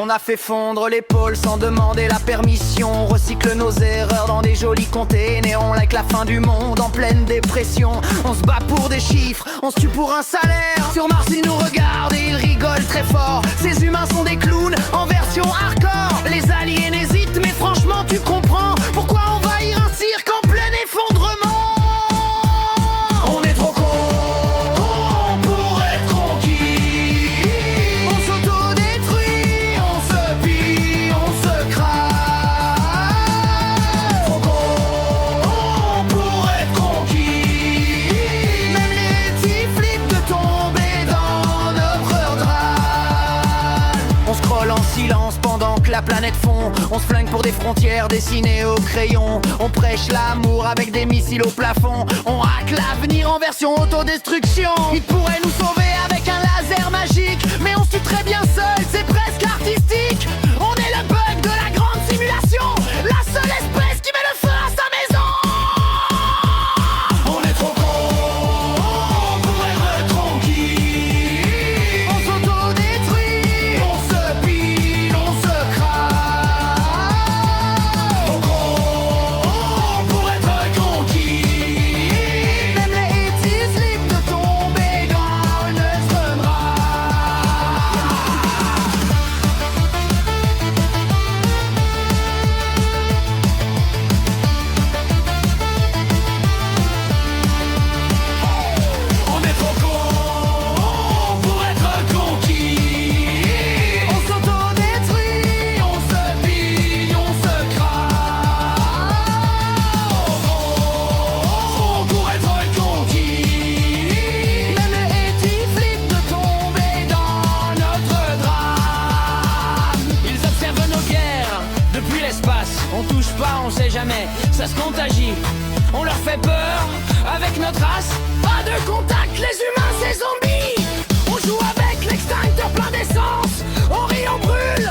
On a fait fondre l'épaule sans demander la permission. On recycle nos erreurs dans des jolis containers. On like la fin du monde en pleine dépression. On se bat pour des chiffres, on se tue pour un salaire. Sur Mars ils nous regardent et ils rigolent très fort. Ces humains sont des clowns en version hardcore. Les aliens hésitent mais franchement tu comprends pourquoi envahir un cirque en plein effondrement. On est trop cons pour être conquis. On s'autodétruit, on se pille, on se crame. Trop cons pour être conquis. Même les petits flips de tomber dans notre drame. On scrolle en silence pendant que la planète fond. On se flingue pour des frontières dessinées au crayon. On prêche l'amour avec des missiles au plafond. On hack l'avenir en version autodestruction. Ils pourraient nous sauver avec un laser magique, mais on se tue très bien seul, c'est presque artistique. On est le bug de la grande simulation, la seule espèce qui met le feu à sa maison. On est trop cons pour être tranquille. On s'autodétruit, on se pille, on se crame. Trop cons pour être conquis. Même les hétis libres de tomber dans notre drame. On est trop cons pour être conquis. On s'autodétruit, on se pille, on se crame. Pour être conquis. Même les hétis flippent de tomber dans notre drame. Ils observent nos guerres depuis l'espace. On touche pas, on sait jamais, ça se contagie. On leur fait peur avec notre race. Pas de contact, les humains c'est zombies. On joue avec l'extincteur plein d'essence. On rit, on brûle,